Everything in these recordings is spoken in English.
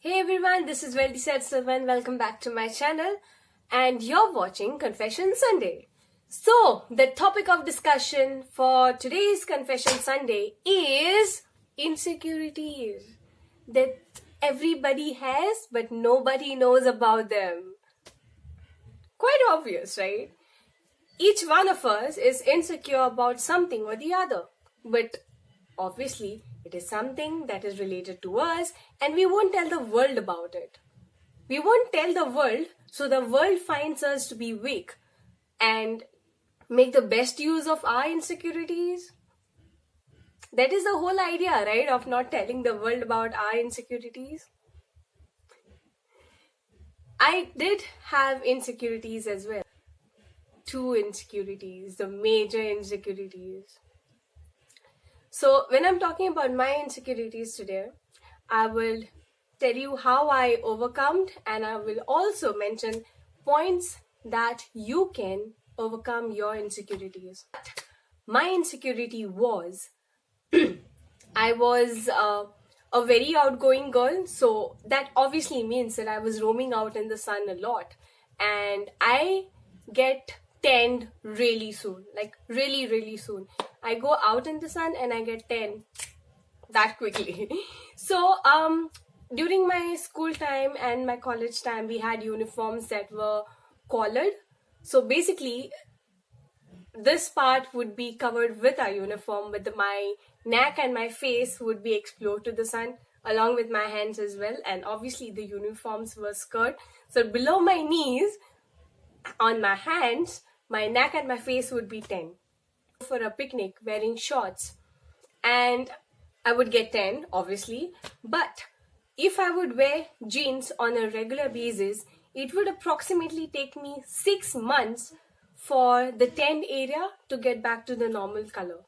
Hey everyone, this is Veltycia and welcome back to my channel and you're watching Confession Sunday. So, the topic of discussion for today's Confession Sunday is insecurities that everybody has but nobody knows about them. Quite obvious, right? Each one of us is insecure about something or the other, but obviously it is something that is related to us and we won't tell the world about it. We won't tell the world so the world finds us to be weak and make the best use of our insecurities. That is the whole idea, right, of not telling the world about our insecurities. I did have insecurities as well. Two insecurities, the major insecurities. So when I'm talking about my insecurities today, I will tell you how I overcome and I will also mention points that you can overcome your insecurities. My insecurity was I was a very outgoing girl, so that obviously means that I was roaming out in the sun a lot and I get tanned really soon, like really soon. I go out in the sun and I get tan that quickly. So during my school time and my college time, we had uniforms that were collared. So basically this part would be covered with our uniform, but my neck and my face would be exposed to the sun along with my hands as well. And obviously the uniforms were skirt, so below my knees on my hands, my neck and my face would be tan. For a picnic wearing shorts and I would get tan obviously, but if I would wear jeans on a regular basis, it would approximately take me 6 months for the tan area to get back to the normal color.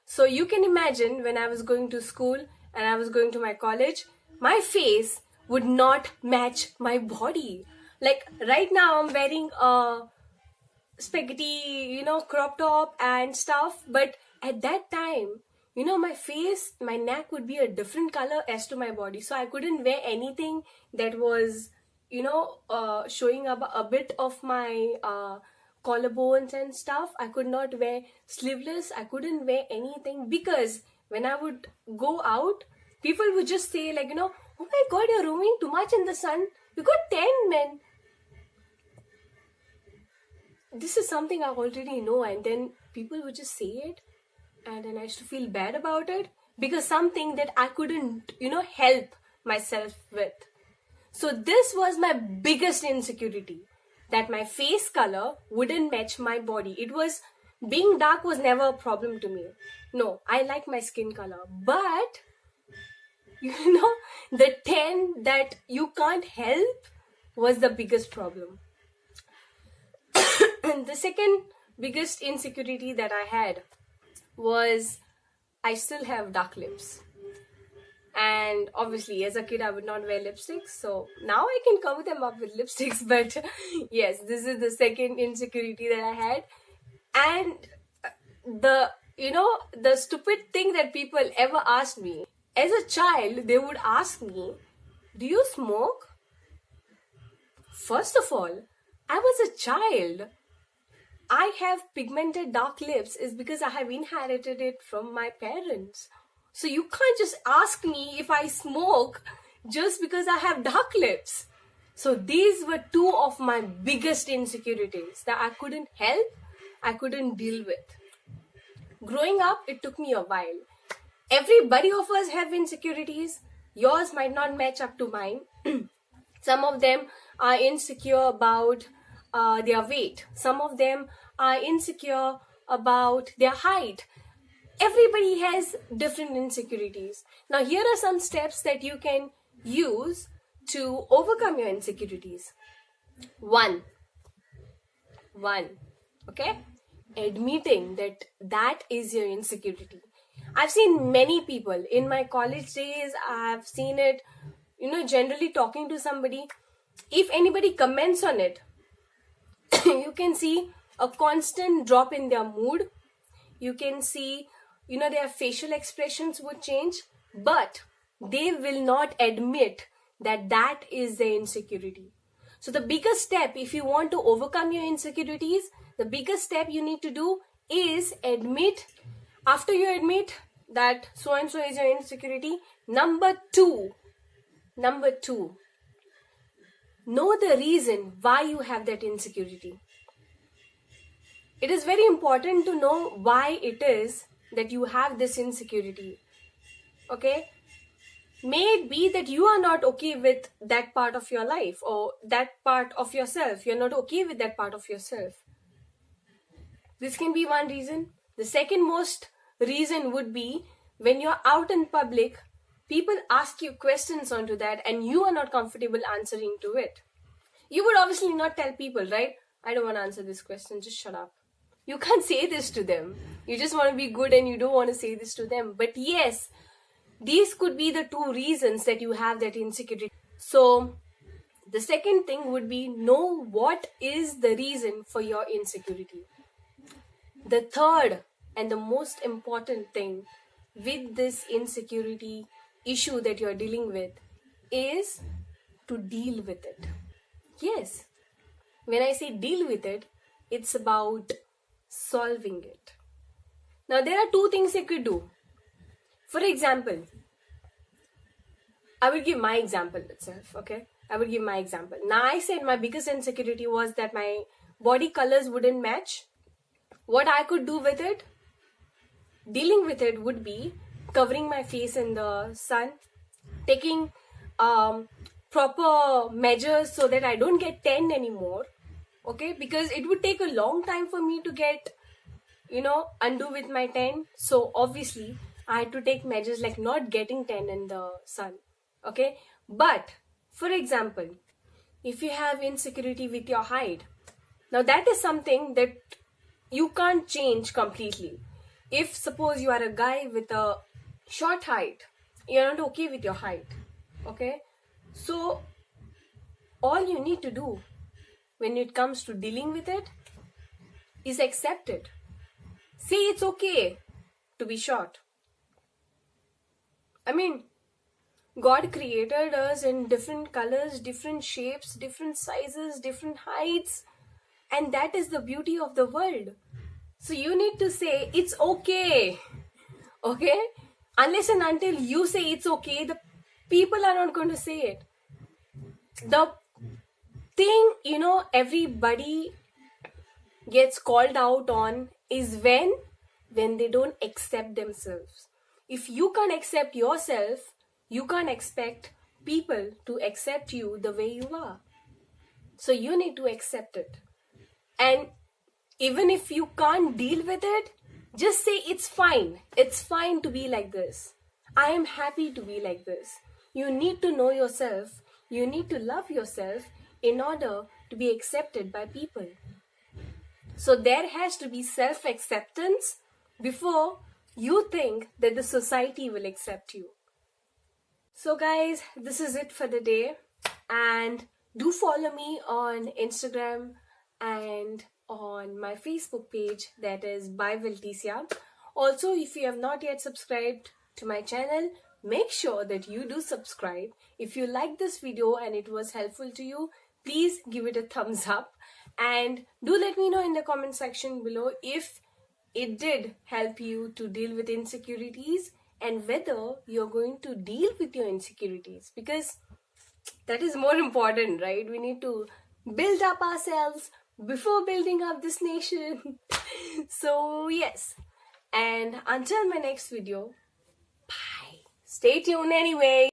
So you can imagine when I was going to school and I was going to my college, my face would not match my body. Like right now I'm wearing a spaghetti, crop top and stuff, but at that time, my face, my neck would be a different color as to my body, so I couldn't wear anything that was showing up a bit of my collarbones and stuff. I could not wear sleeveless, I couldn't wear anything, because when I would go out, people would just say like, oh my god, you're roaming too much in the sun, you got tan, man. This is something I already know, and then people would just say it and then I used to feel bad about it because something that I couldn't, help myself with. So this was my biggest insecurity, that my face color wouldn't match my body. It was, being dark was never a problem to me. No, I like my skin color, but the tan that you can't help was the biggest problem. And the second biggest insecurity that I had was I still have dark lips. And obviously as a kid I would not wear lipsticks, so now I can cover them up with lipsticks, but yes, this is the second insecurity that I had. And the stupid thing that people ever asked me, as a child they would ask me, do you smoke? First of all, I was a child. I have pigmented dark lips is because I have inherited it from my parents. So you can't just ask me if I smoke just because I have dark lips. So these were two of my biggest insecurities that I couldn't help, I couldn't deal with. Growing up, it took me a while. Everybody of us have insecurities. Yours might not match up to mine. Some of them are insecure about their weight. Some of them are insecure about their height. Everybody has different insecurities. Now here are some steps that you can use to overcome your insecurities. One, okay? Admitting that is your insecurity. I've seen many people in my college days, I've seen it, generally talking to somebody. If anybody comments on it, you can see a constant drop in their mood. You can see, their facial expressions would change, but they will not admit that is the insecurity. So the biggest step, if you want to overcome your insecurities, the biggest step you need to do is admit. After you admit that so and so is your insecurity, number two, know the reason why you have that insecurity. It is very important to know why it is that you have this insecurity. Okay? May it be that you are not okay with that part of your life or that part of yourself. You're not okay with that part of yourself. This can be one reason. The second most reason would be when you're out in public, people ask you questions onto that and you are not comfortable answering to it. You would obviously not tell people, right? I don't want to answer this question, just shut up. You can't say this to them. You just want to be good and you don't want to say this to them. But yes, these could be the two reasons that you have that insecurity. So the second thing would be know what is the reason for your insecurity. The third and the most important thing with this insecurity issue that you're dealing with is to deal with it. Yes, when I say deal with it, it's about solving it. Now there are two things you could do. For example, I will give my example itself, okay? I will give my example. Now I said my biggest insecurity was that my body colors wouldn't match. What I could do with it, dealing with it, would be covering my face in the sun, taking proper measures so that I don't get tanned anymore, okay? Because it would take a long time for me to get, undo with my tan. So obviously I had to take measures like not getting tan in the sun, okay? But for example, if you have insecurity with your height, now that is something that you can't change completely. If suppose you are a guy with a short height, you're not okay with your height, okay? So all you need to do when it comes to dealing with it is accept it. Say it's okay to be short. I mean, God created us in different colors, different shapes, different sizes, different heights, and that is the beauty of the world. So you need to say it's okay, okay? Unless and until you say it's okay, the people are not going to say it. The thing, everybody gets called out on is when they don't accept themselves. If you can't accept yourself, you can't expect people to accept you the way you are. So you need to accept it. And even if you can't deal with it, just say it's fine. It's fine to be like this. I am happy to be like this. You need to know yourself. You need to love yourself in order to be accepted by people. So there has to be self-acceptance before you think that the society will accept you. So guys, this is it for the day. And do follow me on Instagram and on my Facebook page, that is by Veltycia. Also, if you have not yet subscribed to my channel, make sure that you do subscribe. If you like this video and it was helpful to you, please give it a thumbs up. And do let me know in the comment section below if it did help you to deal with insecurities and whether you're going to deal with your insecurities, because that is more important, right? We need to build up ourselves before building up this nation. So yes, and until my next video, bye. Stay tuned anyway.